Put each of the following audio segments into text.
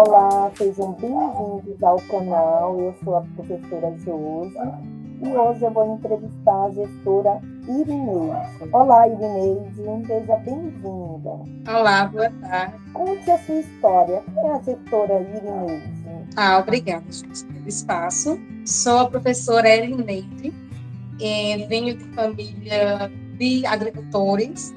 Olá, sejam bem-vindos ao canal. Eu sou a professora Josi e hoje eu vou entrevistar a gestora Irineide. Olá, Irineide, seja bem-vinda. Olá, boa tarde. Conte a sua história. Quem é a gestora Irineide? Obrigada, gente, pelo espaço. Sou a professora Irineide, venho de família de agricultores,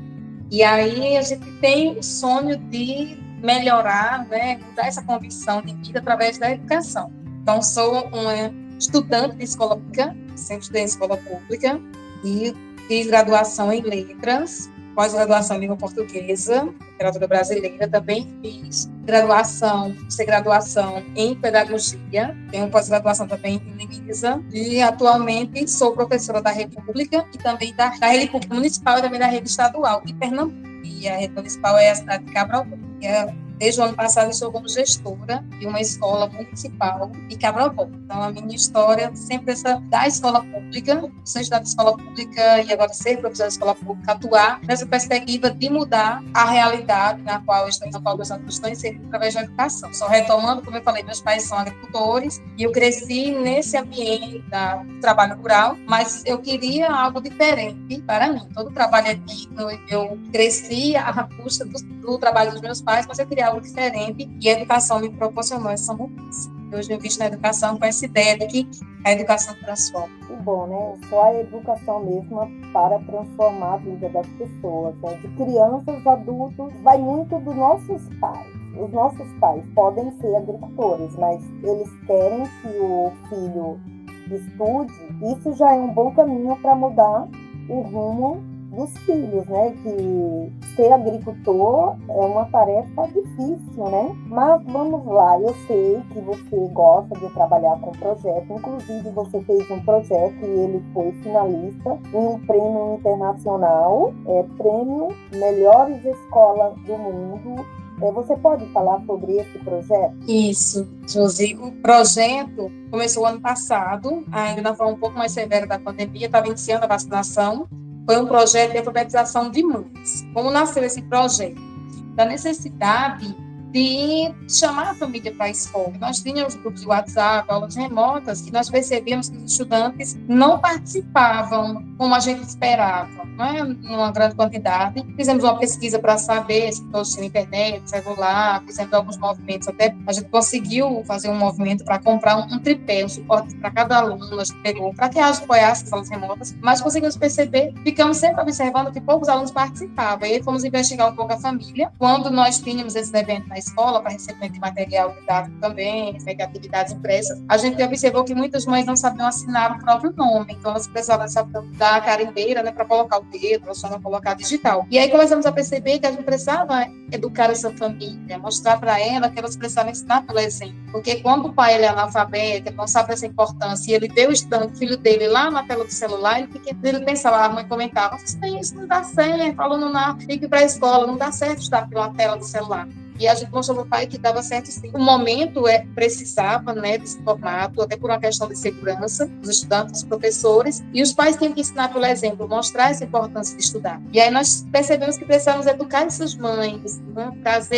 e aí a gente tem o sonho de melhorar, né, mudar essa condição de vida através da educação. Então, sou uma estudante de escola pública, sempre estudei em escola pública, e fiz graduação em letras, pós-graduação em língua portuguesa, literatura brasileira, também fiz graduação em pedagogia, tenho pós-graduação também em Luísa, e atualmente sou professora da República e também da Rede Pública Municipal e também da Rede Estadual de Pernambuco. E a Rede Municipal é a cidade de Cabral. Desde o ano passado, eu estou como gestora de uma escola municipal de Cabral. Então, a minha história sempre é da escola pública, ser estudante de escola pública e agora ser professora de escola pública, atuar nessa perspectiva de mudar a realidade na qual meus alunos estão inseridos através da educação. Só retomando, como eu falei, meus pais são agricultores e eu cresci nesse ambiente do trabalho rural, mas eu queria algo diferente para mim. Todo trabalho é digno, eu cresci à busca do trabalho dos meus pais, mas eu queria algo diferente e a educação me proporcionou essa mudança. Hoje eu visto na educação com essa ideia de que a educação transforma. Que bom, né? Só a educação mesma para transformar a vida das pessoas, né? De crianças, adultos, vai muito dos nossos pais. Os nossos pais podem ser agricultores, mas eles querem que o filho estude. Isso já é um bom caminho para mudar o rumo dos filhos, né? Que ser agricultor é uma tarefa difícil, né? Mas vamos lá, eu sei que você gosta de trabalhar com projeto, inclusive você fez um projeto e ele foi finalista em um prêmio internacional, Prêmio Melhores Escolas do Mundo. Você pode falar sobre esse projeto? Isso, Josi. O projeto começou ano passado, ainda na forma um pouco mais severa da pandemia, estava iniciando a vacinação. Foi um projeto de alfabetização de mães. Como nasceu esse projeto? Da necessidade de chamar a família para a escola. Nós tínhamos grupos de WhatsApp, aulas remotas, e nós percebíamos que os estudantes não participavam como a gente esperava, né? Numa grande quantidade. Fizemos uma pesquisa para saber se todos tinham internet, celular, fizemos alguns movimentos, até a gente conseguiu fazer um movimento para comprar um tripé, um suporte para cada aluno, a gente pegou, para que elas apoiassem as aulas remotas, mas conseguimos perceber, ficamos sempre observando que poucos alunos participavam, e aí fomos investigar um pouco a família. Quando nós tínhamos esse evento na escola, para recebimento de material didático também, de atividades impressas, a gente observou que muitas mães não sabiam assinar o próprio nome, então elas precisavam da carimbeira, né, para colocar o dedo, só não colocar digital. E aí começamos a perceber que a gente precisava educar essa família, mostrar para ela que elas precisavam ensinar pelo exemplo, porque quando o pai ele é analfabeto, ele não sabe essa importância, e ele vê o estudante, o filho dele lá na tela do celular, ele pensava, a mãe comentava, isso não dá certo, aluno não fica para a escola, não dá certo estar pela tela do celular. E a gente mostrou para o pai que dava certo sim. O momento precisava, né, desse formato, até por uma questão de segurança, dos estudantes, dos professores, e os pais tinham que ensinar pelo exemplo, mostrar essa importância de estudar. E aí nós percebemos que precisávamos educar essas mães, né,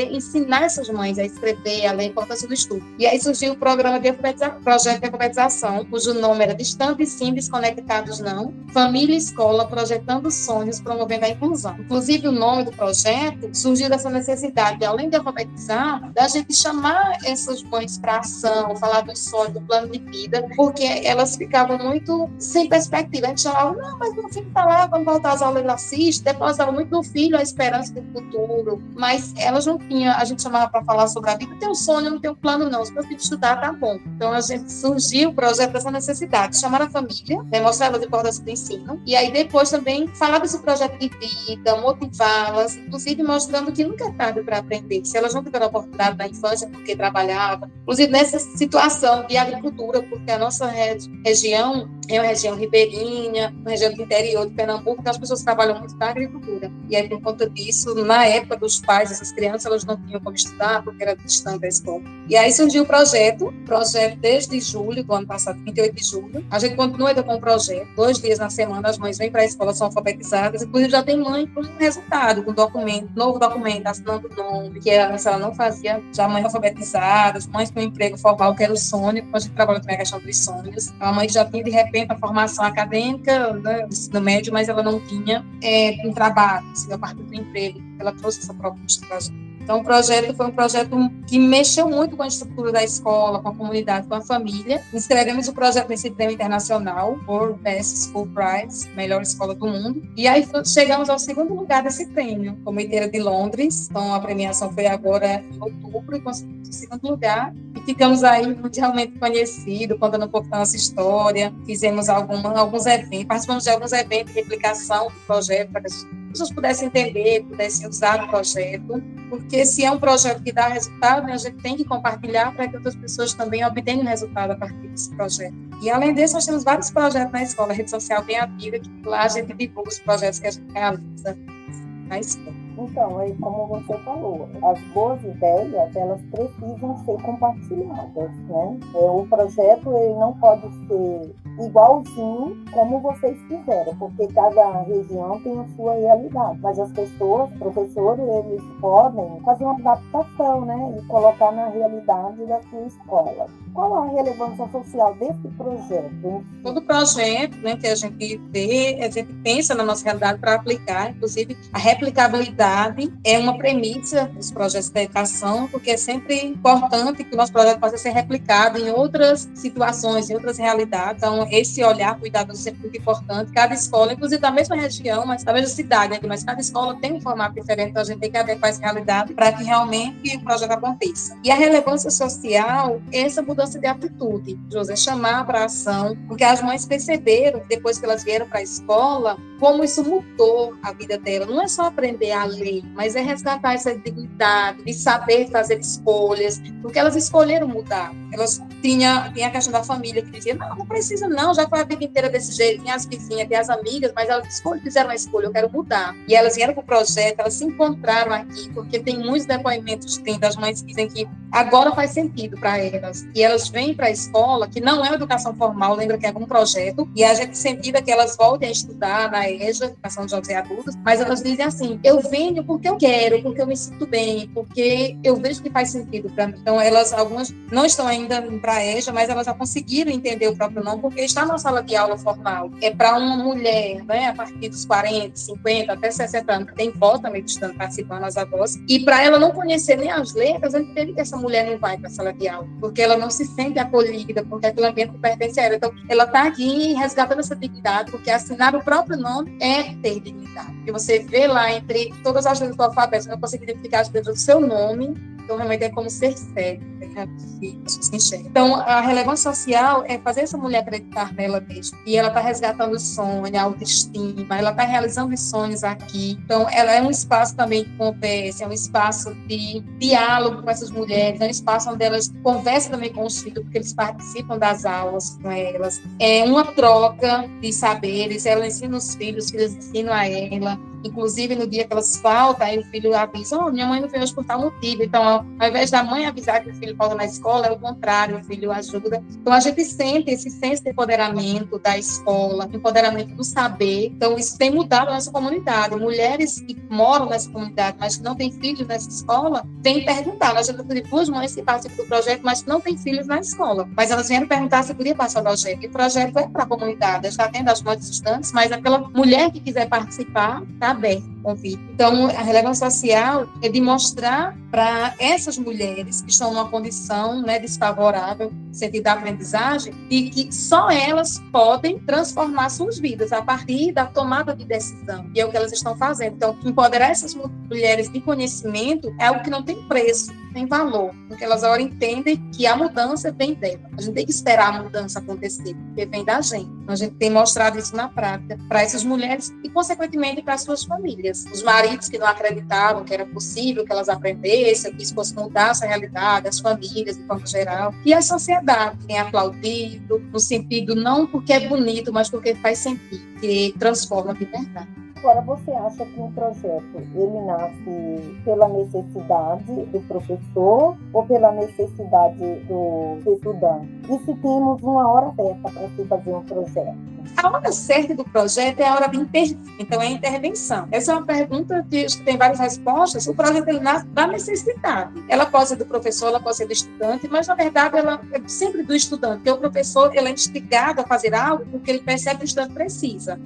ensinar essas mães a escrever, a ler, a importância do estudo. E aí surgiu o programa de projeto de alfabetização, cujo nome era Distantes Sim, Desconectados Não, Família e Escola Projetando Sonhos, Promovendo a Inclusão. Inclusive, o nome do projeto surgiu dessa necessidade, além de alfabetizar, da gente chamar essas mães para ação, falar do sonho, do plano de vida, porque elas ficavam muito sem perspectiva. A gente chamava, não, mas meu filho está lá, vamos voltar às aulas, ele assiste, depositava muito no filho a esperança do futuro, mas elas não tinham, a gente chamava para falar sobre a vida, tem um sonho, não tem um plano não, se meu filho estudar, tá bom. Então a gente surgiu o projeto dessa necessidade, chamar a família, mostrar a importância do ensino, e aí depois também falar desse projeto de vida, motivá-las, inclusive mostrando que nunca é tarde para aprender, se elas não tiveram a oportunidade na infância porque trabalhavam, inclusive nessa situação de agricultura, porque a nossa região é uma região ribeirinha, uma região do interior de Pernambuco, então as pessoas trabalham muito na agricultura. E aí, por conta disso, na época dos pais dessas crianças, elas não tinham como estudar, porque era distante da escola. E aí surgiu o projeto desde julho do ano passado, 28 de julho. A gente continua ainda com o projeto, 2 dias na semana, as mães vêm para a escola, são alfabetizadas, inclusive já tem mãe com resultado, com documento, novo documento, assinando o nome, que é bagunça ela não fazia, já mães alfabetizadas, mães com emprego formal, que era o sonho, quando a gente trabalha também a questão dos sonhos. A mãe já tinha, de repente, a formação acadêmica, né, do ensino médio, mas ela não tinha um trabalho, assim, a partir do emprego. Ela trouxe essa proposta para a gente. Então, o projeto foi um projeto que mexeu muito com a estrutura da escola, com a comunidade, com a família. Inscrevemos o projeto nesse prêmio internacional, World Best School Prize, melhor escola do mundo. E aí chegamos ao segundo lugar desse prêmio, como Inteira de Londres. Então, a premiação foi agora em outubro e conseguimos o segundo lugar. E ficamos aí mundialmente conhecidos, contando um pouco da nossa história. Fizemos alguns eventos, participamos de alguns eventos de replicação do projeto, para que as pessoas pudessem entender, pudessem usar o projeto, porque se é um projeto que dá resultado, né, a gente tem que compartilhar para que outras pessoas também obtenham resultado a partir desse projeto. E, além disso, nós temos vários projetos na escola, a rede social bem ativa, que lá a gente divulga os projetos que a gente realiza na escola. Então, aí, como você falou, as boas ideias, elas precisam ser compartilhadas, né? O projeto, ele não pode ser igualzinho como vocês fizeram, porque cada região tem a sua realidade. Mas as pessoas, professores, eles podem fazer uma adaptação, né? E colocar na realidade da sua escola. Qual a relevância social desse projeto? Todo projeto, né, que a gente vê, a gente pensa na nossa realidade para aplicar, inclusive a replicabilidade é uma premissa dos projetos de educação, porque é sempre importante que o nosso projeto possa ser replicado em outras situações, em outras realidades. Então, esse olhar cuidadoso é sempre muito importante. Cada escola, inclusive da mesma região, mas da mesma cidade, né, mas cada escola tem um formato diferente, então a gente tem que adequar essa realidade para que realmente o projeto aconteça. E a relevância social é essa mudança de atitude, José, chamar para a ação, porque as mães perceberam, depois que elas vieram para a escola, como isso mudou a vida dela. Não é só aprender a ler, mas é resgatar essa dignidade de saber fazer escolhas, porque elas escolheram mudar. Elas tinham a questão da família que dizia, não precisa não, já foi a vida inteira desse jeito, tem as vizinhas, tem as amigas, mas elas fizeram uma escolha, eu quero mudar. E elas vieram para o projeto, elas se encontraram aqui, porque tem muitos depoimentos das mães que dizem que agora faz sentido para elas. E elas vêm para a escola, que não é uma educação formal, lembra que é algum projeto, e a gente incentiva que elas voltem a estudar na EJA, Educação de Jovens e Adultos, mas elas dizem assim, eu venho porque eu quero, porque eu me sinto bem, porque eu vejo que faz sentido para mim. Então, algumas não estão ainda para a EJA, mas elas já conseguiram entender o próprio nome, porque está na sala de aula formal. É para uma mulher, né, a partir dos 40, 50, até 60 anos, que tem voz também estando participando, as avós, e para ela não conhecer nem as letras, eu entendo que essa mulher não vai para a sala de aula, porque ela não se sente acolhida, porque aquele ambiente não pertence a ela. Então, ela está aqui resgatando essa dignidade, porque assinar o próprio nome é ter dignidade. Porque você vê lá entre todas as letras do alfabeto, você não consegue identificar as letras do seu nome, então realmente é como ser cego, né? Então, a relevância social é fazer essa mulher acreditar nela mesma. E ela está resgatando o sonho, a autoestima, ela está realizando os sonhos aqui. Então, ela é um espaço também de conversa, é um espaço de diálogo com essas mulheres, é um espaço onde elas conversam também com os filhos, porque eles participam das aulas com elas. É uma troca de saberes, ela ensina os filhos ensinam a ela. Inclusive, no dia que elas faltam, aí o filho avisa, minha mãe não veio hoje por tal motivo. Então, ao invés da mãe avisar que o filho falta na escola, é o contrário, o filho ajuda. Então, a gente sente esse senso de empoderamento da escola, empoderamento do saber. Então, isso tem mudado a nossa comunidade. Mulheres que moram nessa comunidade, mas que não têm filhos nessa escola, vêm perguntar. Nós já temos duas mães que participam do projeto, mas que não têm filhos na escola. Mas elas vieram perguntar se podia passar o projeto. E o projeto é para a comunidade. Já tem das mães estudantes, mas aquela mulher que quiser participar, está aberto o convite. Então, a relevância social é de mostrar para essas mulheres que estão numa condição, né, desfavorável, no sentido da aprendizagem, de que só elas podem transformar suas vidas a partir da tomada de decisão, e é o que elas estão fazendo. Então, empoderar essas mulheres de conhecimento é algo que não tem preço, tem valor, porque elas agora entendem que a mudança vem dela. A gente tem que esperar a mudança acontecer, porque vem da gente. Então, a gente tem mostrado isso na prática para essas mulheres e, consequentemente, para as suas famílias. Os maridos que não acreditavam que era possível que elas aprendessem, que isso fosse mudar essa realidade, as famílias, de forma geral, e a sociedade tem aplaudido, no sentido não porque é bonito, mas porque faz sentido, que transforma de verdade. Agora, você acha que um projeto, ele nasce pela necessidade do professor ou pela necessidade do estudante? E se temos uma hora certa para se fazer um projeto? A hora certa do projeto é a hora de intervir, então é a intervenção. Essa é uma pergunta que tem várias respostas. O projeto ele nasce da necessidade. Ela pode ser do professor, ela pode ser do estudante, mas na verdade ela é sempre do estudante, porque o professor ele é instigado a fazer algo porque ele percebe que o estudante precisa.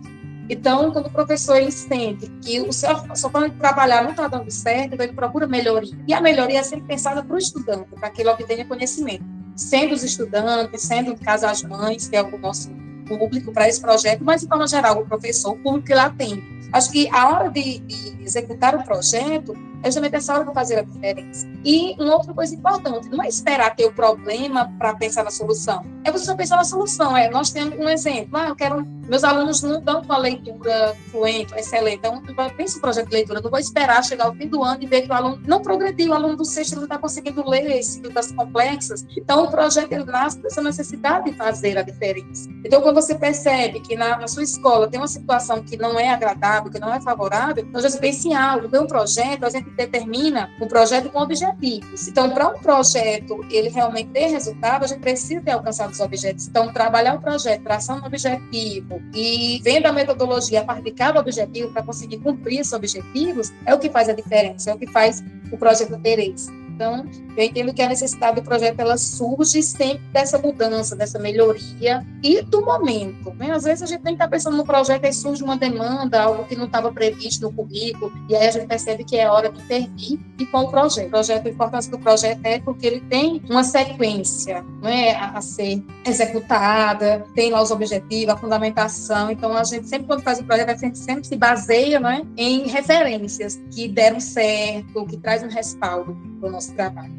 Então, quando o professor ele sente que o seu plano de trabalhar não está dando certo, então ele procura melhoria. E a melhoria é sempre pensada para o estudante, para que ele obtenha conhecimento. Sendo os estudantes, sendo, no caso, as mães, que é o nosso público para esse projeto, mas, de forma geral, o professor, o público que lá tem. Acho que a hora de executar o projeto é justamente essa hora de fazer a diferença. E uma outra coisa importante, não é esperar ter o problema para pensar na solução. É você só pensar na solução. Nós temos um exemplo. Meus alunos não dão uma leitura fluente, excelente. Então, eu penso no projeto de leitura, não vou esperar chegar ao fim do ano e ver que o aluno não progrediu, o aluno do sexto não está conseguindo ler esse livros complexas. Então, o projeto ele nasce dessa necessidade de fazer a diferença. Então, quando você percebe que na sua escola tem uma situação que não é agradável, que não é favorável, nós já pensa em algo. Tem um projeto, a gente determina um projeto com objetivos. Então, para um projeto ele realmente ter resultado, a gente precisa ter alcançado os objetivos. Então, trabalhar o projeto, traçando um objetivo e vendo a metodologia a partir de cada objetivo para conseguir cumprir esses objetivos, é o que faz a diferença, é o que faz o projeto ter êxito. Então, eu entendo que a necessidade do projeto ela surge sempre dessa mudança, dessa melhoria e do momento. Né? Às vezes a gente nem está pensando no projeto e surge uma demanda, algo que não estava previsto no currículo, e aí a gente percebe que é hora de intervir e com o projeto. A importância do projeto é porque ele tem uma sequência, né, a ser executada, tem lá os objetivos, a fundamentação. Então, a gente sempre, quando faz o projeto, a gente sempre se baseia, né, em referências que deram certo, que traz um respaldo para o nosso trabalho.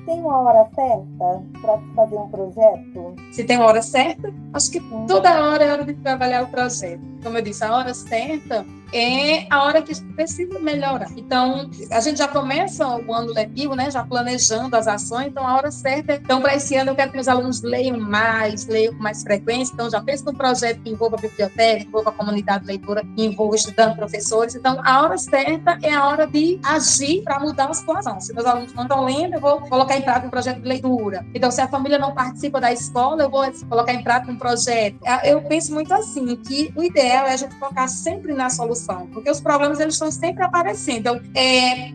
Tem uma hora certa para fazer um projeto? Se tem uma hora certa, acho que toda hora é hora de trabalhar o projeto. Como eu disse, a hora certa é a hora que precisa melhorar. Então, a gente já começa o ano letivo, né, já planejando as ações, então a hora certa é... Então, para esse ano, eu quero que meus alunos leiam com mais frequência, então já penso num projeto que envolva a biblioteca, que envolva a comunidade leitora, que envolva estudantes, professores. Então, a hora certa é a hora de agir para mudar a situação. Se meus alunos não estão lendo, eu vou colocar em prática um projeto de leitura. Então, se a família não participa da escola, eu vou colocar em prática um projeto. Eu penso muito assim, que o ideal é a gente focar sempre na solução, porque os problemas eles estão sempre aparecendo. Então,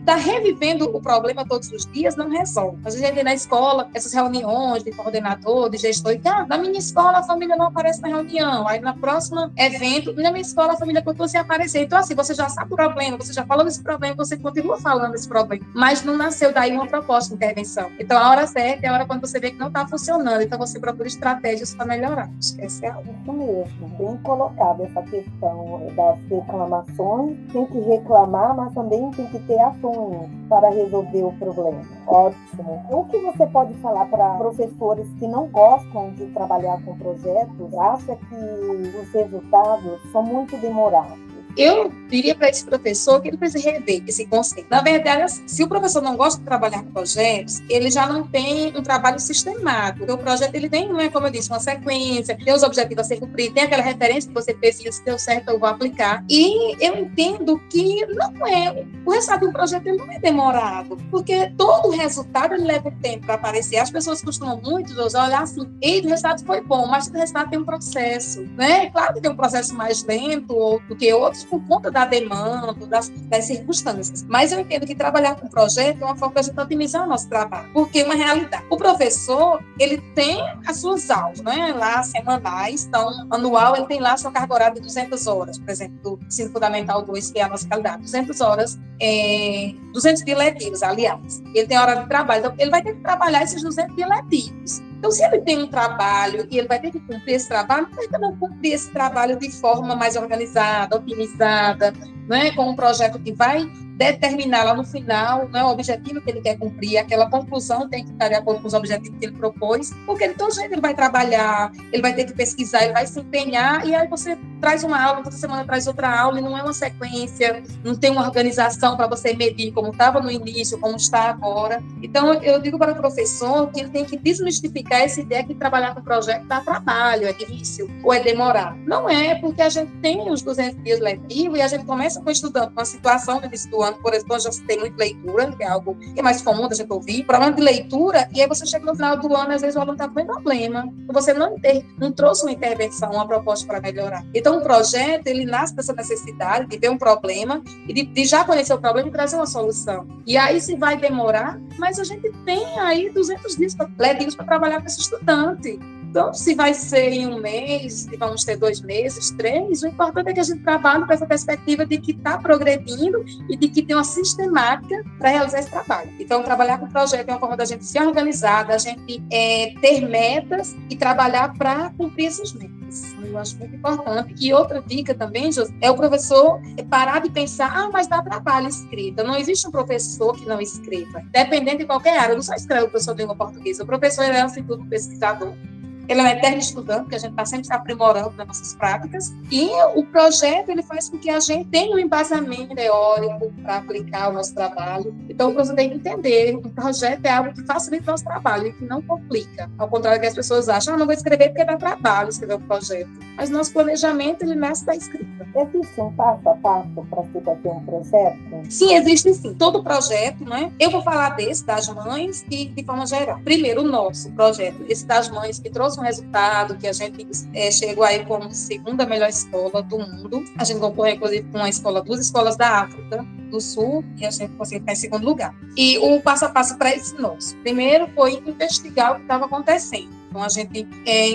tá revivendo o problema todos os dias não resolve. A gente tem na escola essas reuniões de coordenador, de gestor, e na minha escola a família não aparece na reunião, aí na próxima evento, na minha escola a família continua sem aparecer. Então, assim, você já sabe o problema, você já falou desse problema, você continua falando desse problema, mas não nasceu daí uma proposta de intervenção. Então, a hora certa é a hora quando você vê que não está funcionando, então você procura estratégias para melhorar. Acho que essa é a... Isso mesmo, bem colocado essa questão das reclamações. Tem que reclamar, mas também tem que ter ações para resolver o problema. Ótimo. O que você pode falar para professores que não gostam de trabalhar com projetos, acha que os resultados são muito demorados? Eu diria para esse professor que ele precisa rever esse conceito. Na verdade, se o professor não gosta de trabalhar com projetos, ele já não tem um trabalho sistemático. Porque o projeto ele tem, não é como eu disse, uma sequência, tem os objetivos a ser cumpridos, tem aquela referência que você precisa, se deu certo, eu vou aplicar. E eu entendo que não é. O resultado do projeto ele não é demorado, porque todo o resultado ele leva tempo para aparecer. As pessoas costumam muito olhar assim, o resultado foi bom, mas o resultado tem um processo, né? Claro que tem um processo mais lento do que outros, por conta da demanda, das circunstâncias. Mas eu entendo que trabalhar com projeto é uma forma de a gente otimizar o nosso trabalho, porque é uma realidade. O professor, ele tem as suas aulas, né, lá semanais, então, anual, ele tem lá a sua carga horária de 200 horas, por exemplo, do Ensino Fundamental 2, que é a nossa realidade, 200 horas, 200 dias letivos, aliás. Ele tem hora de trabalho, então ele vai ter que trabalhar esses 200 dias letivos. Então, se ele tem um trabalho e ele vai ter que cumprir esse trabalho, por que não cumprir esse trabalho de forma mais organizada, otimizada, né? Com um projeto que vai determinar lá no final, né, o objetivo que ele quer cumprir, aquela conclusão tem que estar de acordo com os objetivos que ele propôs, porque de todo jeito ele vai trabalhar, ele vai ter que pesquisar, ele vai se empenhar, e aí você traz uma aula, toda semana traz outra aula, e não é uma sequência, não tem uma organização para você medir como estava no início, como está agora. Então, eu digo para o professor que ele tem que desmistificar essa ideia que trabalhar com projeto dá trabalho, é difícil, ou é demorado. Não é, porque a gente tem os 200 dias letivos e a gente começa com o estudante com a situação no início do ano, por exemplo, eu já citei muito leitura, que é algo que é mais comum da gente ouvir, problema de leitura, e aí você chega no final do ano, às vezes o aluno está com um problema, você não trouxe uma intervenção, uma proposta para melhorar. Então, o projeto, ele nasce dessa necessidade de ver um problema e de já conhecer o problema e trazer uma solução. E aí, se vai demorar, mas a gente tem aí 200 dias letivos para trabalhar com esse estudante. Então, se vai ser em um mês, se vamos ter 2 meses, 3, o importante é que a gente trabalhe com essa perspectiva de que está progredindo e de que tem uma sistemática para realizar esse trabalho. Então, trabalhar com o projeto é uma forma da gente se organizar, da gente ter metas e trabalhar para cumprir essas metas. Eu acho muito importante. E outra dica também, José, é o professor parar de pensar, mas dá trabalho escrita. Não existe um professor que não escreva. Dependendo de qualquer área, eu não só escrevo o professor de língua portuguesa, o professor ele é, assim, tudo pesquisador. Ele é um eterno estudante, porque a gente está sempre se aprimorando nas nossas práticas. E o projeto, ele faz com que a gente tenha um embasamento teórico para aplicar o nosso trabalho. Então, você tem que entender, o projeto é algo que facilita o nosso trabalho e que não complica. Ao contrário do que as pessoas acham, não vou escrever porque dá trabalho escrever o projeto. Mas nosso planejamento, ele nasce da escrita. Existe um passo a passo para se fazer um projeto? Sim, existe sim. Todo projeto, né? Eu vou falar desse, das mães, e de forma geral. Primeiro, o nosso projeto, esse das mães, que trouxe um resultado, que a gente chegou aí como 2ª melhor escola do mundo. A gente concorreu, inclusive, com 2 escolas da África do Sul, e a gente conseguiu ficar em 2º lugar. E o passo a passo para esse nosso. Primeiro foi investigar o que estava acontecendo. Então, a gente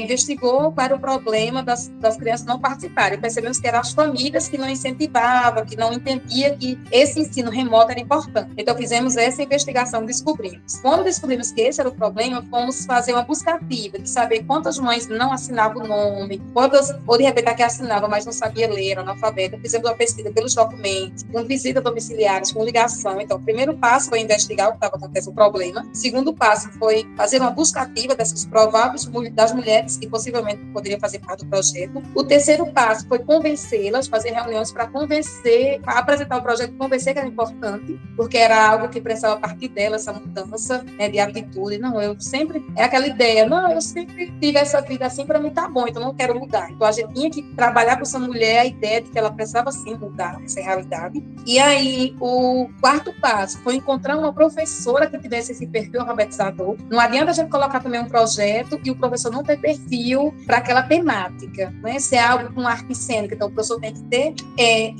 investigou qual era o problema das crianças não participarem. Percebemos que eram as famílias que não incentivavam, que não entendiam que esse ensino remoto era importante. Então, fizemos essa investigação, descobrimos. Quando descobrimos que esse era o problema, fomos fazer uma busca ativa de saber quantas mães não assinavam o nome, quantas, ou de repente, que assinavam, mas não sabia ler, era analfabeta. Fizemos uma pesquisa pelos documentos, com visitas domiciliares, com ligação. Então, o primeiro passo foi investigar o que estava acontecendo, o problema. O segundo passo foi fazer uma busca ativa dessas prováveis das mulheres que possivelmente poderiam fazer parte do projeto. O terceiro passo foi convencê-las, fazer reuniões para convencer, para apresentar o projeto, convencer que era importante, porque era algo que precisava partir dela, essa mudança, né, de atitude. Não, eu sempre, é aquela ideia, não, eu sempre tive essa vida assim, para mim tá bom, então não quero mudar. Então a gente tinha que trabalhar com essa mulher a ideia de que ela precisava sim mudar essa realidade. E aí o quarto passo foi encontrar uma professora que tivesse esse perfil alfabetizador. Não adianta a gente colocar também um projeto e o professor não ter perfil para aquela temática, né? Se é algo com arte cênica, então o professor tem que ter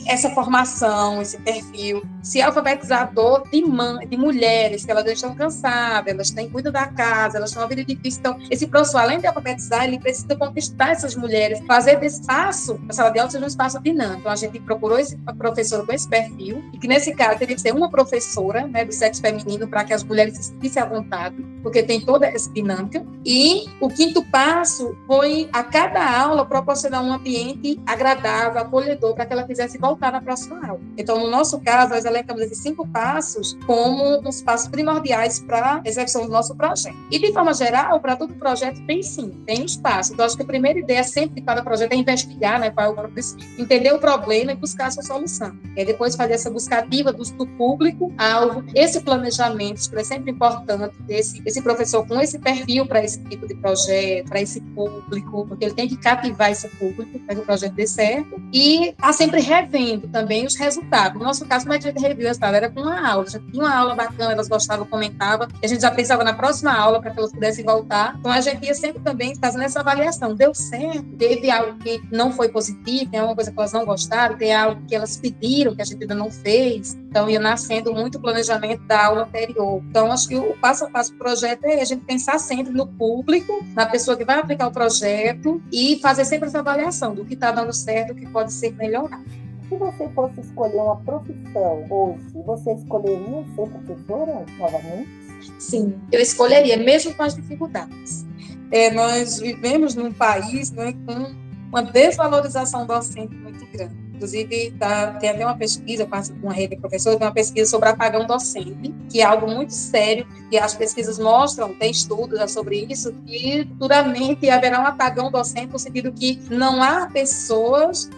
essa formação, esse perfil. Se é alfabetizador de mulheres, que elas estão cansadas, elas têm cuidado da casa, elas têm uma vida difícil. Então, esse professor, além de alfabetizar, ele precisa conquistar essas mulheres, fazer desse espaço, a sala de aula seja um espaço dinâmico. Então, a gente procurou esse professor com esse perfil, e que nesse caso teria que ser uma professora, né, do sexo feminino, para que as mulheres se sentissem à vontade, porque tem toda essa dinâmica. E o quinto passo foi, a cada aula, proporcionar um ambiente agradável, acolhedor, para que ela quisesse voltar na próxima aula. Então, no nosso caso, nós elencamos esses 5 passos como uns passos primordiais para a execução do nosso projeto. E, de forma geral, para todo projeto, tem os passos. Então, acho que a primeira ideia sempre de cada projeto é investigar, né, qual é o problema, entender o problema e buscar a sua solução. E depois fazer essa busca ativa do público-alvo. Esse planejamento, isso é sempre importante, esse professor com esse perfil para esse tipo de projeto, para esse público, porque ele tem que cativar esse público para que o projeto dê certo. E está sempre revendo também os resultados. No nosso caso, como é que a gente reviu essa aula? Era com uma aula. Já tinha uma aula bacana, elas gostavam, comentavam, e a gente já pensava na próxima aula para que elas pudessem voltar. Então, a gente ia sempre também fazendo essa avaliação. Deu certo? Teve algo que não foi positivo? Tem alguma coisa que elas não gostaram? Tem algo que elas pediram que a gente ainda não fez? Então, ia nascendo muito o planejamento da aula anterior. Então, acho que o passo a passo do projeto é a gente pensar sempre no público, na pessoa que vai aplicar o projeto e fazer sempre essa avaliação do que está dando certo, do que pode ser melhorado. Se você fosse escolher uma profissão hoje, você escolheria ser professora novamente? Sim, eu escolheria, mesmo com as dificuldades. Nós vivemos num país, né, com uma desvalorização docente muito grande. Inclusive, tem até uma pesquisa, eu participo de uma rede de professores, tem uma pesquisa sobre apagão docente, que é algo muito sério, e as pesquisas mostram, tem estudos já sobre isso, que futuramente haverá um apagão docente, no sentido que não há pessoas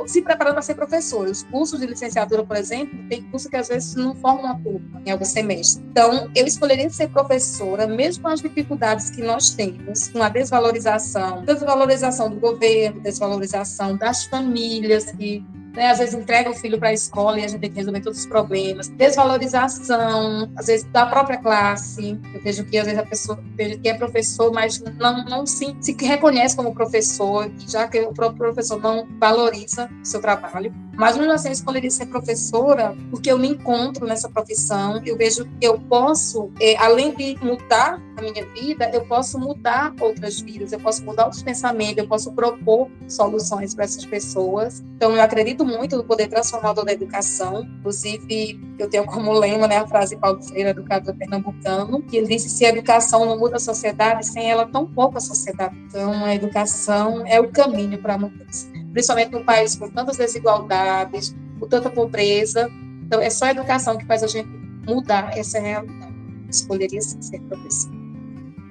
se preparando para ser professores. Os cursos de licenciatura, por exemplo, tem curso que às vezes não formam uma turma em algum semestre. Então, eu escolheria ser professora, mesmo com as dificuldades que nós temos, com a desvalorização do governo, desvalorização das famílias que, né, às vezes entrega o filho para a escola e a gente tem que resolver todos os problemas, desvalorização, às vezes, da própria classe. Eu vejo que, às vezes, a pessoa que é professor, mas não se reconhece como professor, já que o próprio professor não valoriza o seu trabalho. Mas, mesmo assim, eu escolheria ser professora porque eu me encontro nessa profissão, eu vejo que eu posso, além de mudar a minha vida, eu posso mudar outras vidas, eu posso mudar os pensamentos, eu posso propor soluções para essas pessoas. Então, eu acredito muito no poder transformador da educação. Inclusive, eu tenho como lema, né, a frase de Paulo Freire, educador pernambucano, que ele disse: se a educação não muda a sociedade, sem ela, tão pouco a sociedade. Então, a educação é o caminho para a mudança. Principalmente num país com tantas desigualdades, com tanta pobreza. Então, é só a educação que faz a gente mudar essa realidade. Escolheria ser professor.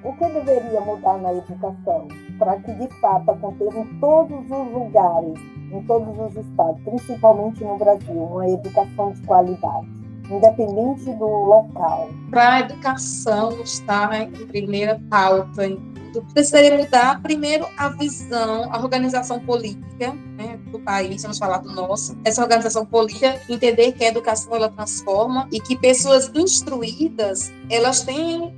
O que deveria mudar na educação para que, de fato, aconteça em todos os lugares, em todos os estados, principalmente no Brasil, uma educação de qualidade, independente do local? Para a educação estar em primeira pauta, precisaria mudar, primeiro, a visão, a organização política, né, do país, vamos falar do nosso. Essa organização política, entender que a educação, ela transforma e que pessoas instruídas, elas têm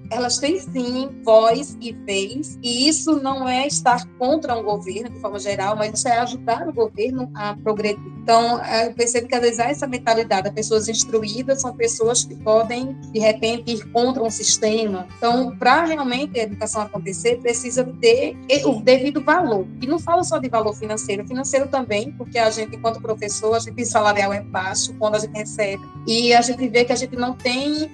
sim voz e vez, e isso não é estar contra um governo, de forma geral, mas isso é ajudar o governo a progredir. Então, eu percebo que às vezes há essa mentalidade, as pessoas instruídas são pessoas que podem, de repente, ir contra um sistema. Então, para realmente a educação acontecer, precisa ter o devido valor. E não falo só de valor financeiro também, porque a gente, enquanto professor, a gente salarial é baixo quando a gente recebe. E a gente vê que a gente não tem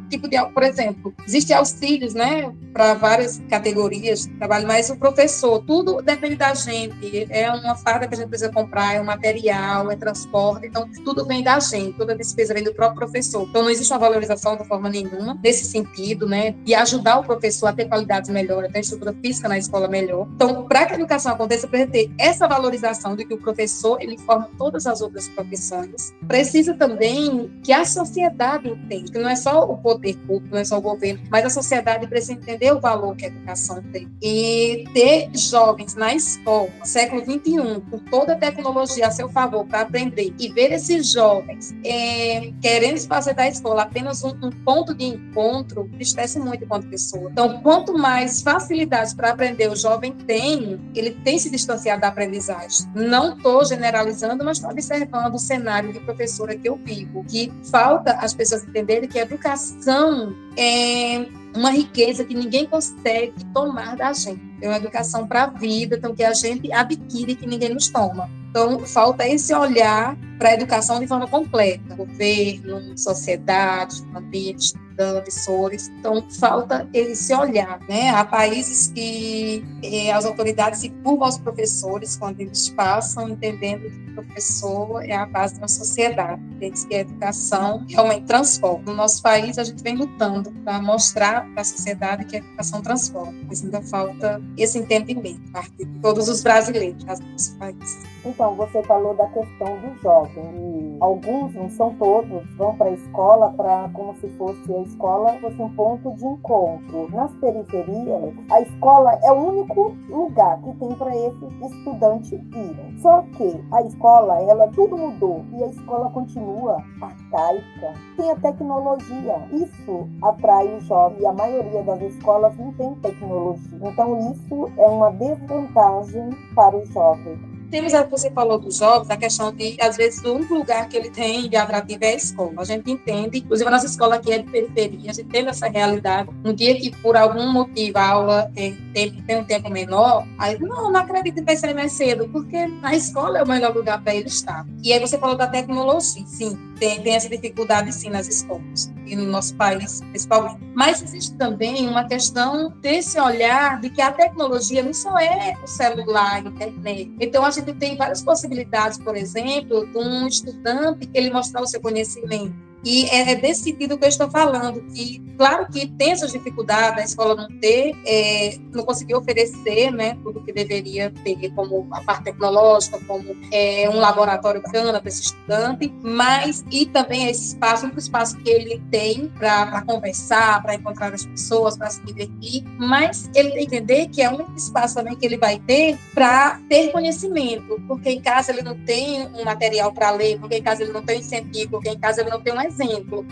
tipo de, por exemplo, existem auxílios, né, para várias categorias de trabalho, mas o professor, tudo depende da gente. É uma farda que a gente precisa comprar, é um material, é transporte, então tudo vem da gente, toda a despesa vem do próprio professor. Então não existe uma valorização de forma nenhuma nesse sentido, né, de ajudar o professor a ter qualidades melhores, a ter estrutura física na escola melhor. Então, para que a educação aconteça, precisa ter essa valorização de que o professor, ele forma todas as outras profissões. Precisa também que a sociedade entenda, que não é só o poder público, não é só o governo, mas a sociedade precisa entender o valor que a educação tem. E ter jovens na escola, século XXI, com toda a tecnologia a seu favor para aprender, e ver esses jovens querendo fazer da escola apenas um ponto de encontro, entristece muito enquanto pessoa. Então, quanto mais facilidades para aprender o jovem tem, ele tem se distanciado da aprendizagem. Não estou generalizando, mas estou observando o cenário de professora que eu vivo, que falta as pessoas entenderem que a educação é uma riqueza que ninguém consegue tomar da gente. É uma educação para a vida, então que a gente adquire, que ninguém nos toma. Então, falta esse olhar para a educação de forma completa. Governo, sociedade, família, professores. Então, falta esse olhar, né? Há países que as autoridades se curvam aos professores quando eles passam, entendendo que o professor é a base de uma sociedade. Entende que a educação realmente transforma. No nosso país, a gente vem lutando para mostrar para a sociedade que a educação transforma, mas ainda falta esse entendimento por parte de todos os brasileiros do nosso país. Então, você falou da questão do jovem, e alguns, não são todos, vão para a escola como se fosse a escola fosse um ponto de encontro. Nas periferias, a escola é o único lugar que tem para esse estudante ir. Só que a escola, tudo mudou, e a escola continua arcaica, tem a tecnologia. Isso atrai o jovem, e a maioria das escolas não tem tecnologia. Então, isso é uma desvantagem para o jovem. Temos, você falou dos jovens, a questão de, às vezes, o único lugar que ele tem de atrativo é a escola. A gente entende, inclusive a nossa escola aqui é de periferia, a gente tem essa realidade. Um dia que, por algum motivo, a aula tem um tempo menor, aí, não acredito que vai ser mais cedo, porque a escola é o melhor lugar para ele estar. E aí você falou da tecnologia, sim. tem essa dificuldade, sim, nas escolas, e no nosso país, principalmente. Mas existe também uma questão desse olhar de que a tecnologia não só é o celular, a internet. Então, a gente tem várias possibilidades, por exemplo, de um estudante ele mostrar o seu conhecimento. E é desse sentido que eu estou falando, que, claro que tem essas dificuldades, a escola não conseguir oferecer, né, tudo que deveria ter, como a parte tecnológica, como um laboratório bacana para esse estudante, mas, e também esse espaço, o único espaço que ele tem para conversar, para encontrar as pessoas, para se divertir, mas ele tem que entender que é o único espaço também que ele vai ter para ter conhecimento, porque em casa ele não tem um material para ler, porque em casa ele não tem incentivo, porque em casa ele não tem um exemplo.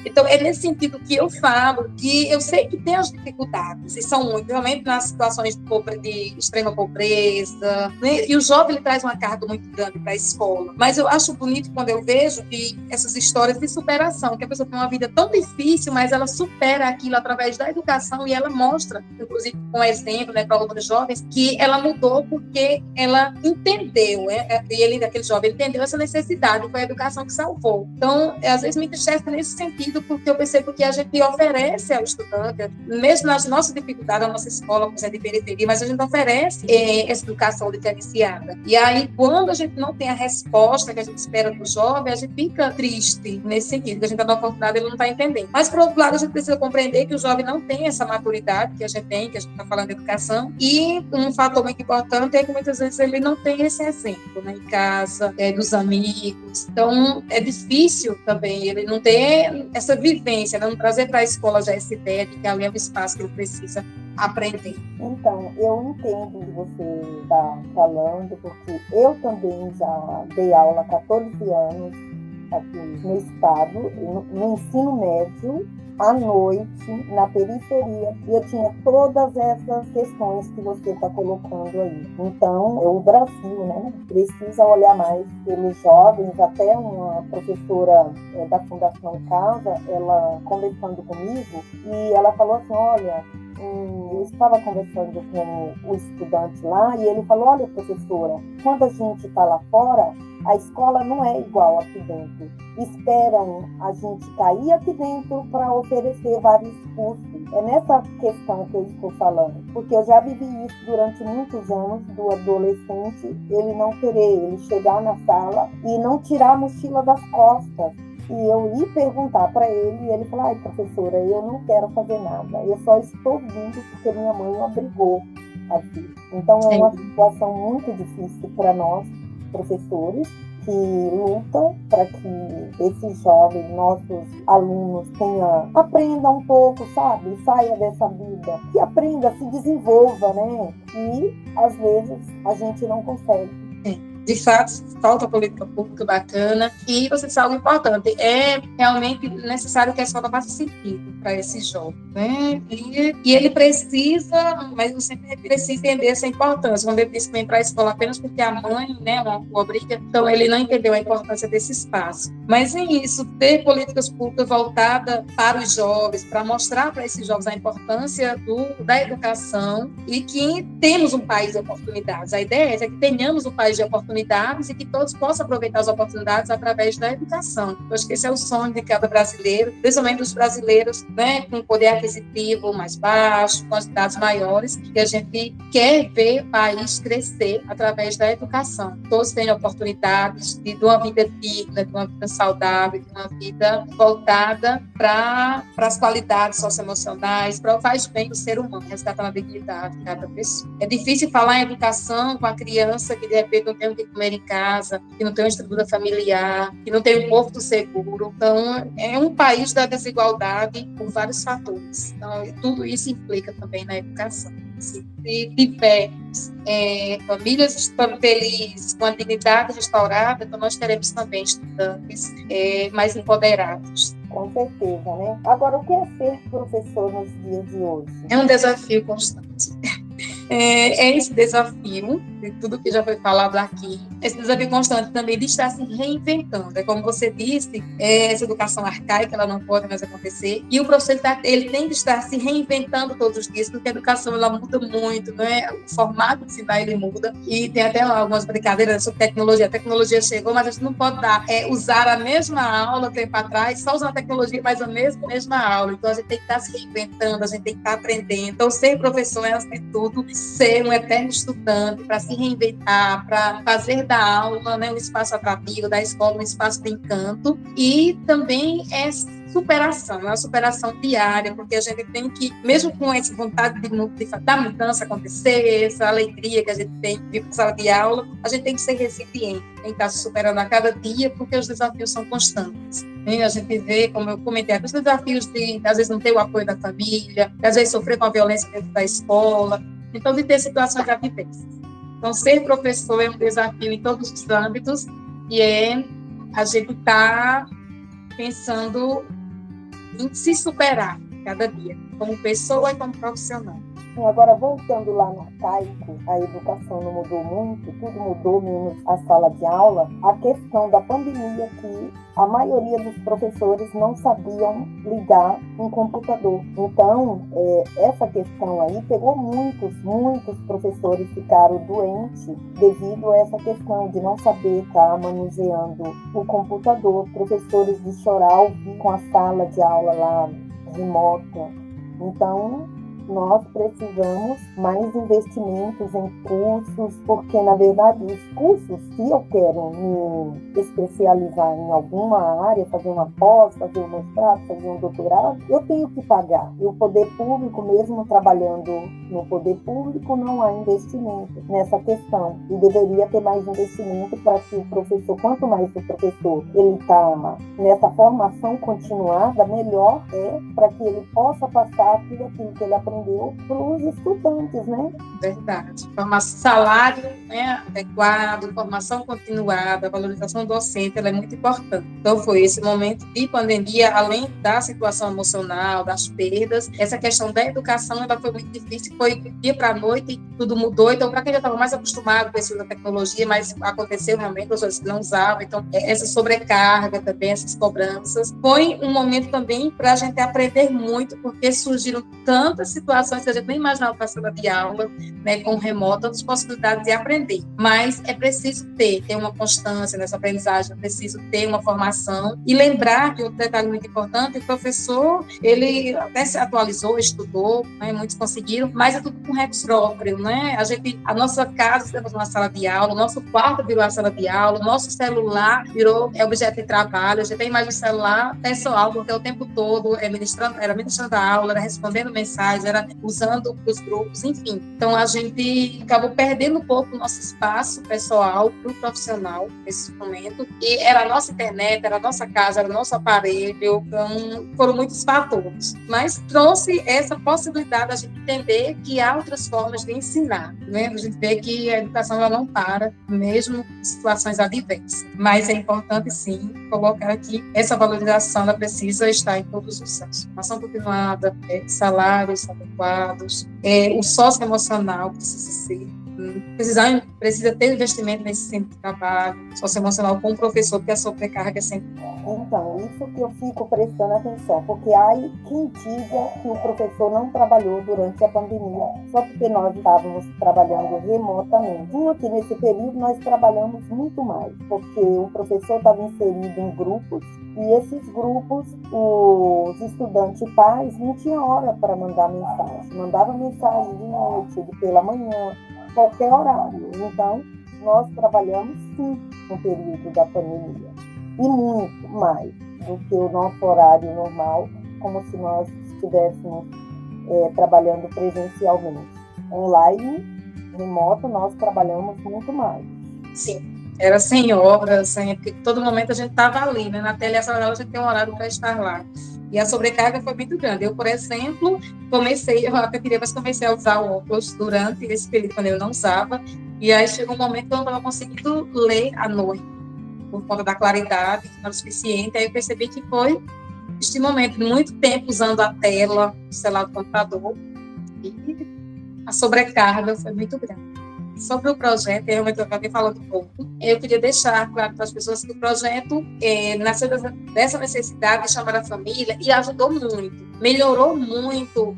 Então, é nesse sentido que eu falo que eu sei que tem as dificuldades, e são muitas, realmente nas situações de extrema pobreza, né? E o jovem ele traz uma carga muito grande para a escola. Mas eu acho bonito quando eu vejo que essas histórias de superação, que a pessoa tem uma vida tão difícil, mas ela supera aquilo através da educação e ela mostra, inclusive com exemplo, né, para outros jovens, que ela mudou porque ela entendeu, e aquele jovem entendeu essa necessidade, foi a educação que salvou. Então, às vezes me entristece nesse sentido, porque eu percebo que a gente oferece ao estudante, mesmo nas nossas dificuldades, a nossa escola, por exemplo, de periferia, mas a gente oferece essa educação diferenciada. E aí, quando a gente não tem a resposta que a gente espera do jovem, a gente fica triste nesse sentido, que a gente está dando oportunidade e ele não está entendendo. Mas, por outro lado, a gente precisa compreender que o jovem não tem essa maturidade que a gente tem, que a gente está falando de educação, e um fator muito importante é que muitas vezes ele não tem esse exemplo, né, em casa, dos amigos. Então, é difícil também ele não ter essa vivência, né, não trazer para a escola já essa ideia de que ali é o espaço que ele precisa aprender. Então, eu entendo o que você está falando, porque eu também já dei aula há 14 anos aqui no estado, no ensino médio, à noite, na periferia, e eu tinha todas essas questões que você está colocando aí. Então, o Brasil, né, precisa olhar mais pelos jovens. Até uma professora da Fundação Casa, ela conversando comigo, e ela falou assim, olha, eu estava conversando com o estudante lá, e ele falou, olha, professora, quando a gente está lá fora, a escola não é igual aqui dentro. Esperam a gente cair aqui dentro para oferecer vários cursos. É nessa questão que eu estou falando. Porque eu já vivi isso durante muitos anos, do adolescente, ele não querer, ele chegar na sala e não tirar a mochila das costas. E eu ia perguntar para ele, e ele falou, ai, professora, eu não quero fazer nada. Eu só estou vindo porque minha mãe me obrigou a vir. Então, é uma situação muito difícil para nós, professores, que lutam para que esses jovens, nossos alunos, aprendam um pouco, sabe? Saia dessa vida, que aprenda, se desenvolva, né? E, às vezes, a gente não consegue. De fato, falta política pública bacana. E você disse algo importante, é realmente necessário que a escola faça sentido para esse jovem, né? E ele precisa, mas você precisa entender essa importância. Quando ele disse que vem para a escola apenas porque a mãe, né, o obriga, então ele não entendeu a importância desse espaço. Mas é isso, ter políticas públicas voltadas para os jovens, para mostrar para esses jovens a importância da educação e que temos um país de oportunidades. A ideia é que tenhamos um país de oportunidades e que todos possam aproveitar as oportunidades através da educação. Eu acho que esse é o sonho de cada brasileiro, principalmente dos brasileiros, né, com poder aquisitivo mais baixo, com as idades maiores, que a gente quer ver o país crescer através da educação. Todos têm oportunidades de uma vida digna, de uma vida saudável, de uma vida voltada para as qualidades socioemocionais, para o faz bem do ser humano, resgatando a dignidade de cada pessoa. É difícil falar em educação com a criança que de repente não tem o que comer em casa, que não tem uma estrutura familiar, que não tem um porto seguro. Então, é um país da desigualdade por vários fatores. Então, tudo isso implica também na educação. Se tivermos famílias felizes, com a dignidade restaurada, então nós teremos também estudantes mais empoderados. Com certeza, né? Agora, o que é ser professor nos dias de hoje? É um desafio constante. É esse desafio de tudo que já foi falado aqui. Esse desafio constante também de estar se reinventando. É como você disse, essa educação arcaica, ela não pode mais acontecer. E o professor, ele tem que estar se reinventando todos os dias, porque a educação, ela muda muito, né? O formato de ensinar, ele muda. E tem até algumas brincadeiras sobre tecnologia. A tecnologia chegou, mas a gente não pode usar a mesma aula tempo atrás, só usar a tecnologia, mas a mesma aula. Então, a gente tem que estar se reinventando, a gente tem que estar aprendendo. Então, ser professor é, acima de tudo, ser um eterno estudante, para se reinventar, para fazer da aula, né, um espaço atrativo, da escola um espaço de encanto. E também é superação, uma superação diária, porque a gente tem que, mesmo com essa vontade da mudança acontecer, essa alegria que a gente tem de ir para a sala de aula, a gente tem que ser resiliente, tem que estar se superando a cada dia, porque os desafios são constantes. A gente vê, como eu comentei, os desafios de, às vezes, não ter o apoio da família, às vezes, sofrer com a violência dentro da escola, então, de ter situações adversas. Então, ser professor é um desafio em todos os âmbitos, e a gente está pensando em se superar cada dia, como pessoa e como profissional. Agora, voltando lá no arcaico, a educação não mudou muito, tudo mudou, menos a sala de aula. A questão da pandemia, que a maioria dos professores não sabiam ligar um computador. Então, essa questão aí pegou muitos professores ficaram doentes devido a essa questão de não saber estar manuseando o computador. Professores de chorar com a sala de aula lá remota. Então, nós precisamos mais investimentos em cursos, porque, na verdade, os cursos, se eu quero me especializar em alguma área, fazer uma pós, fazer um mestrado, fazer um doutorado, eu tenho que pagar. E o poder público, mesmo trabalhando no poder público, não há investimento nessa questão. E deveria ter mais investimento para que o professor, quanto mais o professor ele está nessa formação continuada, melhor é para que ele possa passar tudo aquilo que ele aprendeu para os estudantes, né? Verdade. Salário, né, adequado, formação continuada, valorização docente, ela é muito importante. Então, foi esse momento de pandemia, além da situação emocional, das perdas, essa questão da educação, ela foi muito difícil, foi do dia para a noite, tudo mudou. Então, para quem já estava mais acostumado com esse uso da tecnologia, mas aconteceu realmente, as pessoas não usavam, então, essa sobrecarga também, essas cobranças, foi um momento também para a gente aprender muito, porque surgiram tantas situações que a gente nem imaginava para a sala de aula, né, com remoto, outras possibilidades de aprender. Mas é preciso ter uma constância nessa aprendizagem, é preciso ter uma formação e lembrar que um detalhe muito importante, o professor, ele até se atualizou, estudou, né, muitos conseguiram, mas é tudo com recurso próprio, né? A nossa casa temos uma sala de aula, o nosso quarto virou a sala de aula, o nosso celular virou objeto de trabalho, a gente tem mais um celular pessoal, porque o tempo todo era ministrando a aula, era respondendo mensagens, era usando os grupos, enfim. Então, a gente acabou perdendo um pouco o nosso espaço pessoal para o profissional nesse momento. E era a nossa internet, era a nossa casa, era o nosso aparelho. Então, foram muitos fatores. Mas trouxe essa possibilidade de a gente entender que há outras formas de ensinar, né? A gente vê que a educação ela não para, mesmo em situações adversas. Mas é importante, sim, colocar que essa valorização ela precisa estar em todos os sensos. Formação continuada, salários adequados, o socioemocional precisa ser, precisa ter investimento nesse centro de trabalho socioemocional com o professor, porque a sobrecarga é sempre... Então, isso que eu fico prestando atenção, porque há quem diga que o professor não trabalhou durante a pandemia, só porque nós estávamos trabalhando remotamente. E aqui nesse período nós trabalhamos muito mais, porque o professor estava inserido em grupos, e esses grupos, os estudantes e pais não tinham hora para mandar mensagem. Mandava mensagem de noite, pela manhã, qualquer horário. Então, nós trabalhamos sim no período da pandemia. E muito mais do que o nosso horário normal, como se nós estivéssemos trabalhando presencialmente. Online, remoto, nós trabalhamos muito mais. Sim. Era 100 horas, porque todo momento a gente estava ali, né? Na teleaula a gente tem um horário para estar lá. E a sobrecarga foi muito grande. Eu, por exemplo, eu até queria, mas comecei a usar o óculos durante esse período, quando eu não usava. E aí chegou um momento que eu não estava conseguindo ler à noite, por conta da claridade, que não era suficiente. Aí eu percebi que foi este momento, muito tempo usando a tela, o celular do computador, e a sobrecarga foi muito grande. Sobre o projeto, eu acabei falando um pouco, eu queria deixar claro para as pessoas que o projeto nasceu dessa necessidade de chamar a família e ajudou muito. Melhorou muito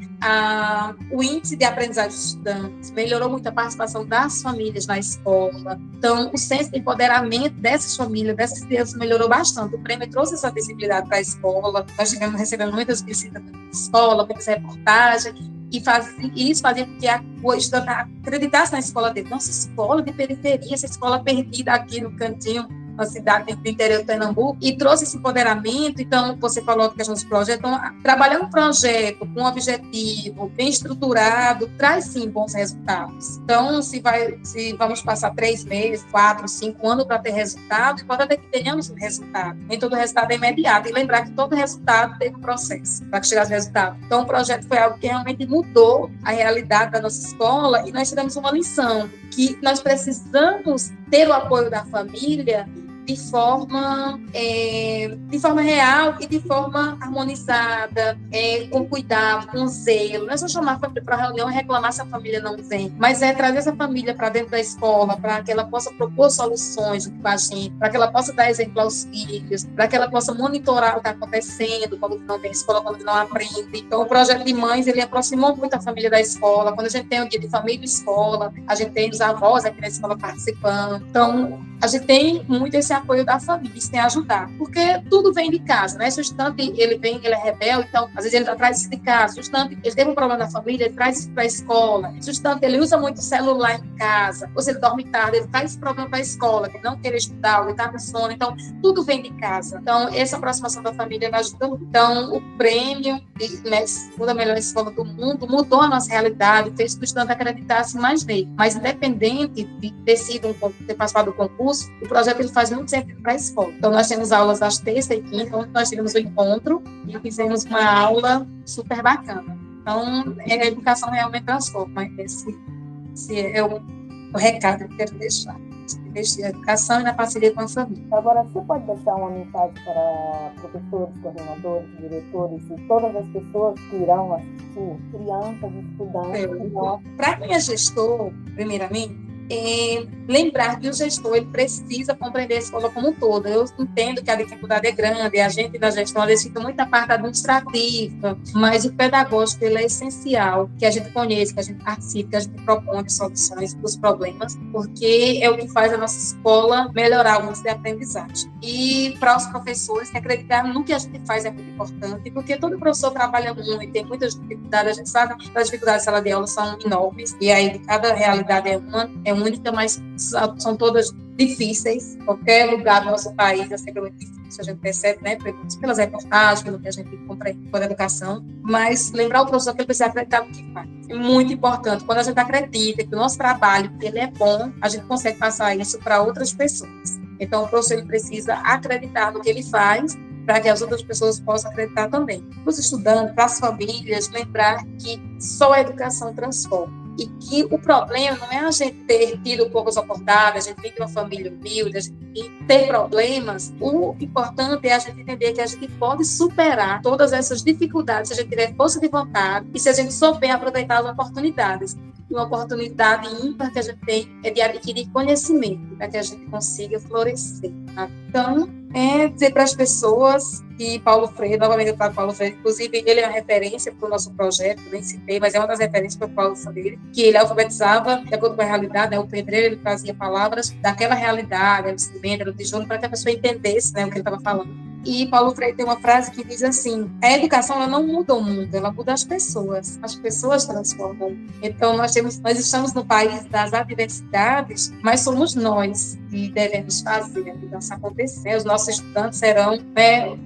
o índice de aprendizagem dos estudantes, melhorou muito a participação das famílias na escola. Então, o senso de empoderamento dessas famílias, dessas crianças, melhorou bastante. O prêmio trouxe essa visibilidade para a escola. Nós tivemos recebendo muitas visitas da escola, muitas reportagens, e isso fazia com que o estudante acreditasse na escola dele. Nossa, escola de periferia, essa escola perdida aqui no cantinho, uma cidade do interior de Pernambuco, e trouxe esse empoderamento. Então, você falou da questão dos projetos. Então, trabalhar um projeto com um objetivo bem estruturado traz, sim, bons resultados. Então, se vamos passar 3 meses, 4, 5 anos para ter resultado, importante é que tenhamos um resultado. Nem todo resultado é imediato. E lembrar que todo resultado teve um processo para chegar ao resultado. Então, o projeto foi algo que realmente mudou a realidade da nossa escola, e nós tivemos uma lição, que nós precisamos ter o apoio da família de forma real e de forma harmonizada, com cuidado, com zelo. Não é só chamar a família para a reunião e reclamar se a família não vem, mas é trazer essa família para dentro da escola, para que ela possa propor soluções com a gente, para que ela possa dar exemplo aos filhos, para que ela possa monitorar o que está acontecendo quando não tem escola, quando não aprende. Então, o projeto de mães, ele aproximou muito a família da escola. Quando a gente tem o dia de família e escola, a gente tem os avós aqui na escola participando. Então, a gente tem muito esse apoio da família, isso tem a ajudar, porque tudo vem de casa, né? Se o estudante, ele é rebelde, então, às vezes ele traz isso de casa. Se o estudante, ele teve um problema na família, ele traz isso para a escola. Se o estudante, ele usa muito celular em casa, ou se ele dorme tarde, ele traz esse problema para a escola, que ele não quer estudar, ele está com sono. Então, tudo vem de casa. Então, essa aproximação da família ajuda muito. Então, o prêmio de segunda melhor escola do mundo mudou a nossa realidade, fez que o estudante acreditasse mais nele. Mas, independente de ter participado do concurso, o projeto, ele faz muito sentido para a escola. Então, nós temos aulas às terça e quinta, onde nós tivemos o encontro e fizemos uma aula super bacana. Então, a educação realmente transforma. Esse é o recado que eu quero deixar. Investir na educação e na parceria com a família. Agora, você pode deixar uma mensagem para professores, coordenadores, diretores e todas as pessoas que irão assistir, crianças, estudantes? Para quem é gestor, primeiramente, lembrar que o gestor, ele precisa compreender a escola como um todo. Eu entendo que a dificuldade é grande, a gente da gestão fica muita parte administrativa, mas o pedagógico, ele é essencial, que a gente conheça, que a gente participe, que a gente proponha soluções para os problemas, porque é o que faz a nossa escola melhorar o índice de aprendizagem. E para os professores, acreditar no que a gente faz é muito importante, porque todo professor trabalha muito, tem muitas dificuldades, a gente sabe que as dificuldades de sala de aula são enormes, e aí cada realidade é única, mas são todas difíceis. Qualquer lugar do nosso país é sempre muito difícil, a gente percebe, né, pelas reportagens, pelo que a gente compreende por educação, mas lembrar o professor que ele precisa acreditar no que faz. É muito importante. Quando a gente acredita que o nosso trabalho, ele é bom, a gente consegue passar isso para outras pessoas. Então, o professor, ele precisa acreditar no que ele faz, para que as outras pessoas possam acreditar também. Para os estudantes, para as famílias, lembrar que só a educação transforma. E que o problema não é a gente ter tido poucas oportunidades, a gente vir de uma família humilde, a gente ter problemas. O importante é a gente entender que a gente pode superar todas essas dificuldades se a gente tiver força de vontade e se a gente souber aproveitar as oportunidades. E uma oportunidade ímpar que a gente tem é de adquirir conhecimento, para que a gente consiga florescer. Tá? Então, dizer para as pessoas que Paulo Freire, novamente eu falo Paulo Freire, inclusive ele é uma referência para o nosso projeto, eu nem citei, mas é uma das referências para o Paulo Freire, que ele alfabetizava de acordo com a realidade, né? O pedreiro, ele trazia palavras daquela realidade, o cimento, o tijolo, para que a pessoa entendesse, né, o que ele estava falando. E Paulo Freire tem uma frase que diz assim: a educação, ela não muda o mundo, ela muda as pessoas transformam. Então nós estamos no país das adversidades, mas somos nós que devemos fazer a mudança acontecer. Os nossos estudantes serão, né,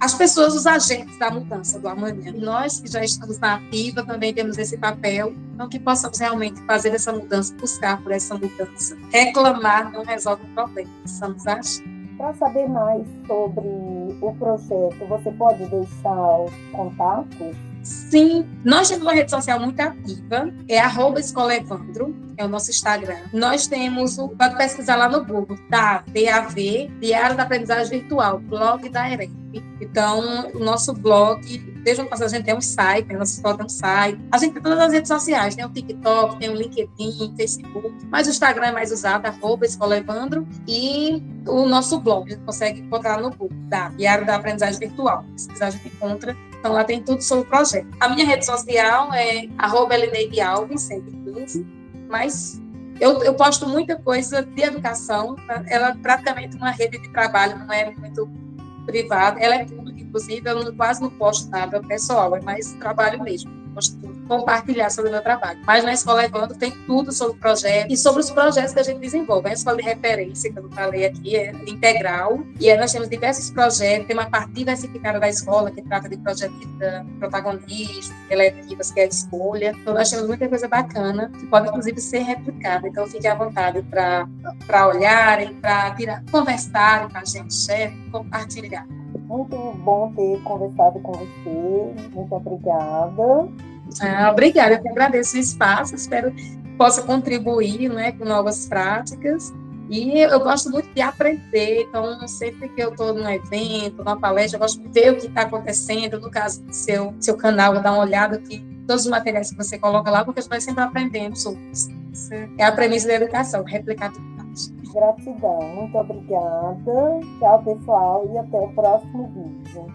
as pessoas, os agentes da mudança do amanhã. E nós que já estamos na ativa também temos esse papel, então que possamos realmente fazer essa mudança, buscar por essa mudança. Reclamar não resolve o problema, precisamos agir. Para saber mais sobre o projeto, você pode deixar os contatos? Sim, nós temos uma rede social muito ativa, é @escolavandro, é o nosso Instagram. Nós temos, pode pesquisar lá no Google, tá? DAV, Diário da Aprendizagem Virtual, blog da EREP. Então, o nosso blog Desde o ano passado a gente tem um site, a nossa escola tem um site. A gente tem todas as redes sociais, tem o TikTok, tem o LinkedIn, Facebook, mas o Instagram é mais usado, @Escola Evandro, e o nosso blog, a gente consegue encontrar no Google, Diário da Aprendizagem Virtual. Se quiser, a gente encontra. Então, lá tem tudo sobre o projeto. A minha rede social é @Elineide Alves, 115, mas eu posto muita coisa de educação. Ela é praticamente uma rede de trabalho, não é muito privada, ela é pública, inclusive, eu quase não posto nada pessoal, é mais trabalho mesmo. Gosto de compartilhar sobre o meu trabalho. Mas na Escola Evandro tem tudo sobre o projeto e sobre os projetos que a gente desenvolve. A escola de referência, que eu falei aqui, é integral, e aí nós temos diversos projetos, tem uma parte diversificada da escola, que trata de projetos de protagonismo, eletivas, que é a escolha. Então nós temos muita coisa bacana, que pode, inclusive, ser replicada. Então fique à vontade para olharem, para conversarem com a gente, compartilhar. Muito bom ter conversado com você. Muito obrigada. Obrigada, eu que agradeço o espaço, espero que possa contribuir, né, com novas práticas. E eu gosto muito de aprender, então sempre que eu estou num evento, numa palestra, eu gosto de ver o que está acontecendo. No caso do seu canal, vou dar uma olhada aqui, todos os materiais que você coloca lá, porque a gente vai sempre aprendendo sobre isso. É a premissa da educação, replicar tudo. Gratidão, muito obrigada. Tchau, pessoal, e até o próximo vídeo.